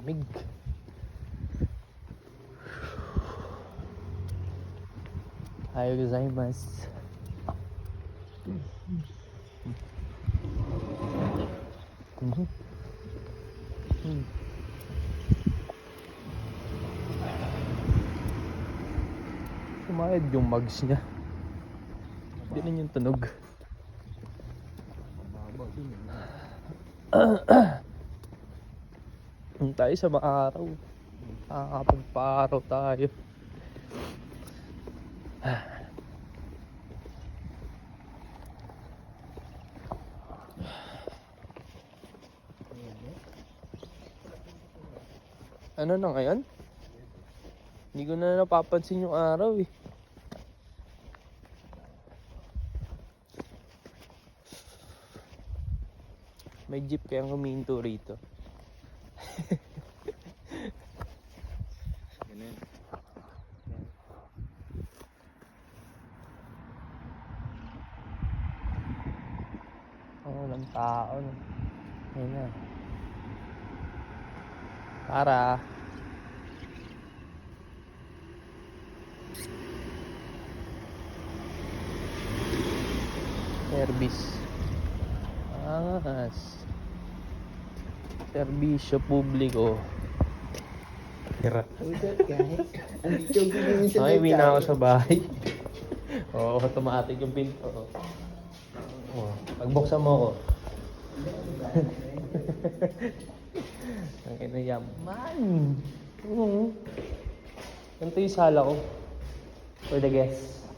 lamig. Ayaw gozaimasu. Sumayad yung mugs niya. Hindi na yung tunog. Tayo sa maaraw. Nakakapagpa-araw tayo. Ano na ngayon? Hindi ko na napapansin yung araw eh. May jeep kayang huminto rito. Oh, walang tao no. Ayun na. Para service. Serbisyo publiko. Tira. Ay, wina ako sa bahay. Oo, automatic yung pinto. Oh, pagbuksan mo ako. Ang inayaman. Ganito yung sala ko. For the guests.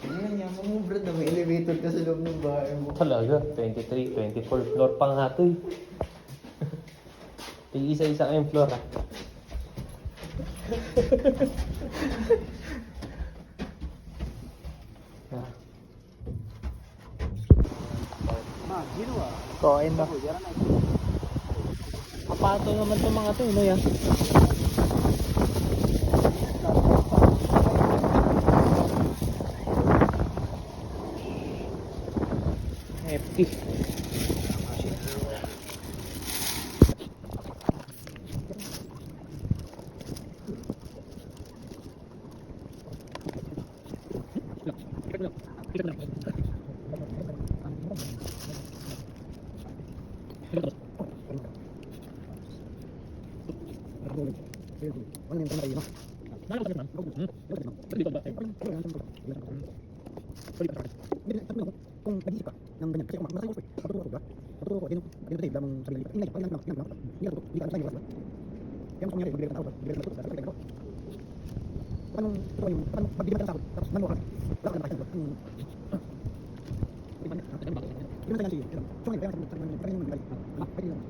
Ang yaman mo, bro, na may elevator ka sa loob ng bahay mo. Talaga, 23, 24 floor pa nga ito eh. Isa-isa kayong floor ah. Koin ba? Kapato naman itong mga ito, no yan? Hefty. Kung nag-iisip ka ng ganyan, kasi kung makakasaya ko, patuturo ko ba? Patuturo ko, din yung lamang sabi ng hindi ka natuto, hindi ka ano ba? Kaya kung nangyari, magbibigay ng tao ba? Magbibigay ng tao, dapat ko. Paano magbibigay ng tao, tapos manuwa ka, wala ka na makakasaya, di ba? Hindi man tayo siya, so ngayon, kaya yung magbibigay, pwede yung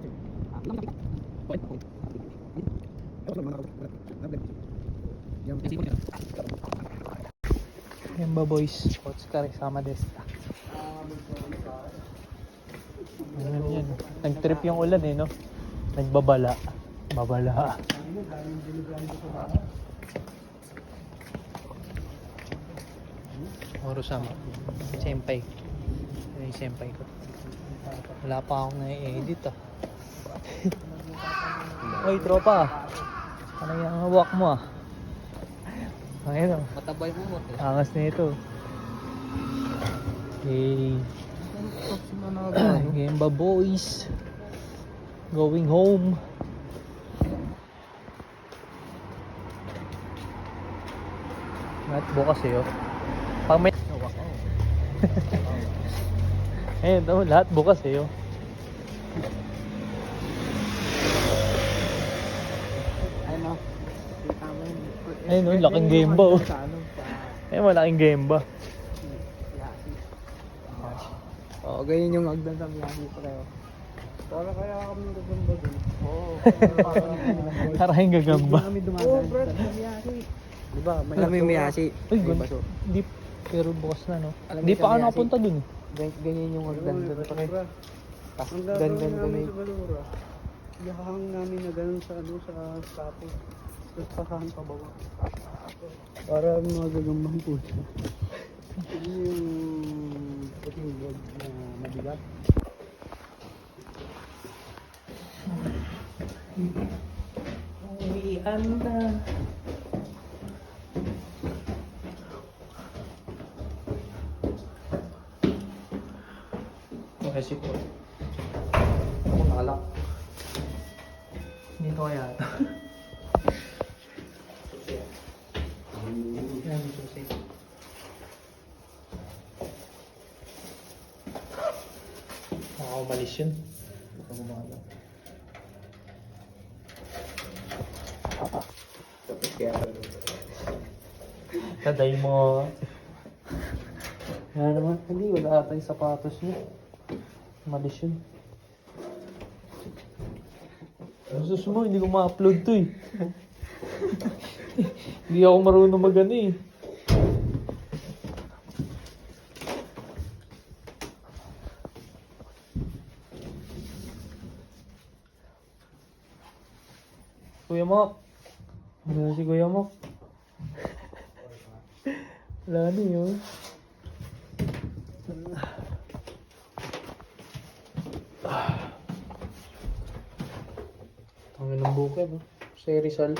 Yan ba boys? Coach ka rin sama desta. Yan. Nag-trip yung ulan eh no? Nagbabala. Babala. Oro sama. Senpai. Yan yung senpai ko. Wala pa akong na-edit ah. Oy tropa. Ano yung hawak mo ah? Ayun o. matabay mo. Angas na ito. Okay. Game ba boys? Going home. Lahat bukas eh oh. Pag may... Ayun oh, lahat bukas eh oh. Ano? Ayun oh, laking game ba oh. Ayun, malaking game ba? Oo, ganyan yung hagdan sa Miyagi pareho. Para kaya kami gagamba dun. Oo. Karahing gagamba. Oo, bro, sa Miyagi. Diba, may Miyagi. Uy, hindi. Pero bukas na no. Hindi pa ako nakapunta dun. Ganyan yung hagdan dun. Tapos ganyan kami. Yakahang namin na ganun sa ano sa tapos. Tapos pasahang pabawa. Para mga gagambang po siya. Hindi yung puting wag na mabigat. Uwian na. Okay, si Paul. Ako nakalak. Dito kaya ito. Yan, dito safe. Umalis yun. Ako bahala. Taday mo. Yan naman. Hindi, wala ata yung sapatos niya. Umalis yun. Sus mo, hindi ko ma-upload to eh. Hindi ako marunong mag-ano eh. Kuya Mok. Wala si Kuya Mok. Wala na yun. Tangin ng buka, no? Si Rizal.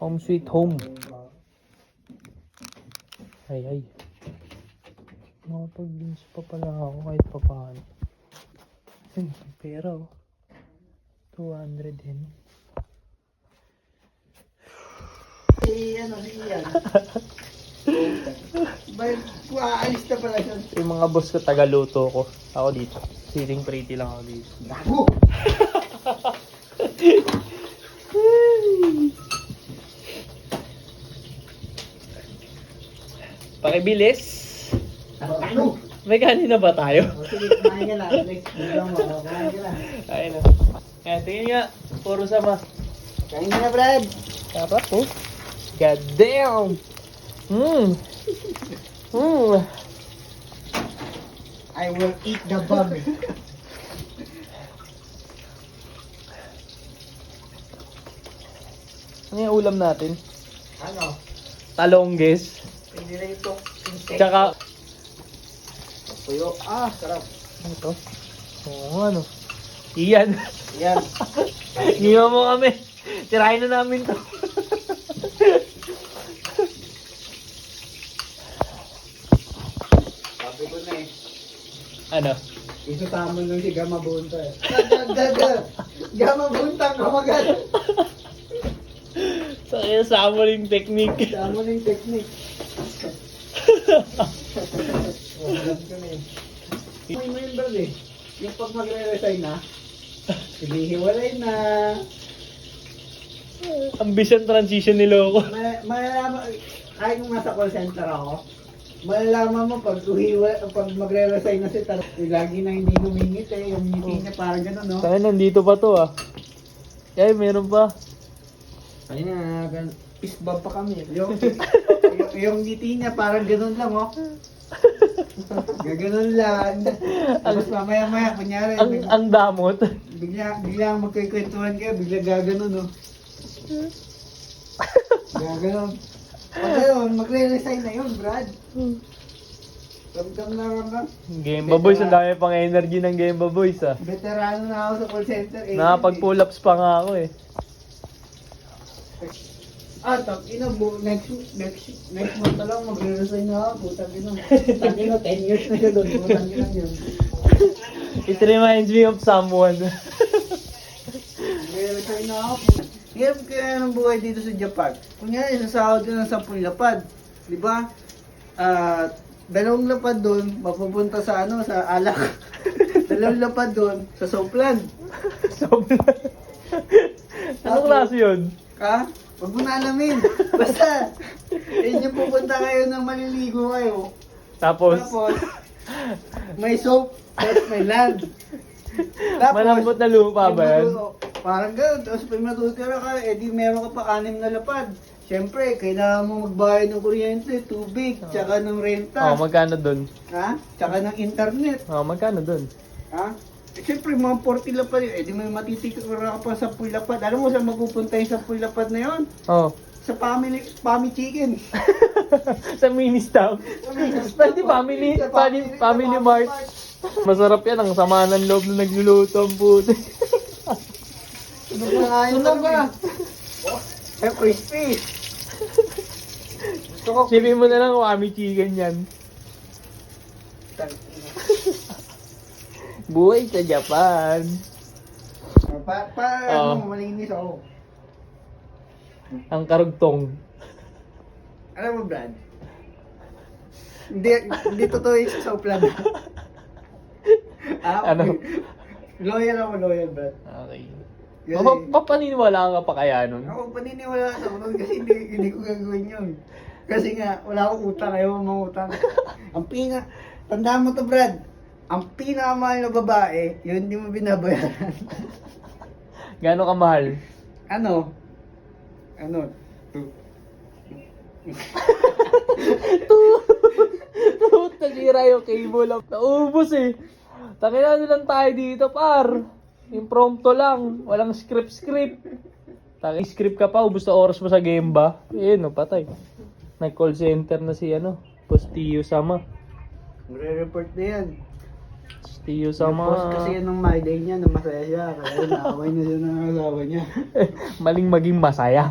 Home sweet home. Ay. Makapag-dins pa pala ako kahit pa paano. Pera oh. 200 din. Ano yan? Aalis na pala siya. Yung mga boss ko, tagaluto ko. Ako dito. Sitting pretty lang ako dito. Gago! Pakibilis! Ano? May kanina ba tayo? Sige, kumain ka lang. Kumain ka lang. Ayun na. Ayan, tingin nga. Puro sama. Kain ka na, Brad. Sarap po. God damn! I will eat the bug. Ano yung ulam natin? Ano? Talongges. Hindi na ito. Tsaka... Puyo. Sarap. Ano to? Oo, ano? Iyan. Yan. Iyan mo kami. Tirahin na namin to. Sabi ko na eh. Ano? Isasama nung si Gama Bunta eh. Gama Bunta, kamagal. Sa amuling technique. Isasama ng technique. May member eh. Yung pag magre-resign na, sige, hiwalay na. Ambition transition ni Loco. Malalaman, kahit kung nasa call center ako, malalaman mo pag magre-resign na si Tar, lagi na hindi humingit eh, yung ngiti niya parang gano'n, no? Kaya nandito pa to ah. Kaya meron pa. Ayun na, isbab pa kami. Yung ngiti niya parang gano'n lang, oh. Gaganon lang. Tapos mamaya-maya, kunyari, Ang damot. bigla magkikwentuhan kayo, bigla gaganon, no? Gaganon. Pag gano'n, magre-resign na yun, Brad. Ramdam na ramdam. Game Boys, ang dami pang energy ng Game Boys ah. Veterano na ako sa call center. Nakapag-pull ups pa nga ako eh. Next month na lang magre-resign na ako. Putang ina. Putang ina, 10 years na siya doon. Putang ina yun. It reminds me of someone. Magre-resign na ako. Hirap kaya ng buhay dito sa Japan. Kunyari, sasahod ka ng 10 lapad. Di ba? 2 lapad doon, mapupunta sa sa alak. 2 lapad doon, sa Soplan. Anong klase yun? Huwag mo na alamin. Basta, yun yung pupunta kayo ng maliligo kayo. Tapos May soap, tapos may land. Tapos, malambot na lupa ba yan? Parang gano'n. Tapos pag matutira ka, edi meron ka pa 6 na lapad. Siyempre, kailangan mo magbayad ng kuryente, tubig, tsaka ng renta. Magkano dun? Tsaka ng internet. Magkano dun? Siyempre, mga 40 lapad yun. Edi may matitikira ka pa sa 10 lapad. Alam mo saan mapupunta yung 10 lapad na yun? Sa family chicken. Sa mini stop. Pwede family mart. Masarap yan, ang sama ng loob na nagluluto ang puti. Sunog ba? Eh, crispy. Sipin mo na lang wami chicken yan. Buhay sa Japan. Ano, malinis ako. Ang karugtong. Alam mo, Brad? Hindi totoo yung sa uplan. Ano? Loyal ako, Brad. Okay. Kasi- Papaniniwala ka pa kaya nun? Ako paniniwala ako nun kasi hindi ko gagawin yun. Kasi nga, wala akong utang, ayaw mo mangutang. Tandaan mo to, Brad. Ang pinakamahal na babae, yun hindi mo binabayaran. Gaano kamahal? Ano? Nasira yung cable up. Naubos eh. Tangina na lang tayo dito, par. Impromptu lang. Walang script. Script ka pa, ubos na oras mo sa game ba? Eh, no, patay. Nag-call center na si Postiyo Sama. Re-report na yan. Postiyo Post Sama. kasi yan ng my day niya, na masaya siya. Kaya naaway na siya ng asawa niya. Maling maging masaya.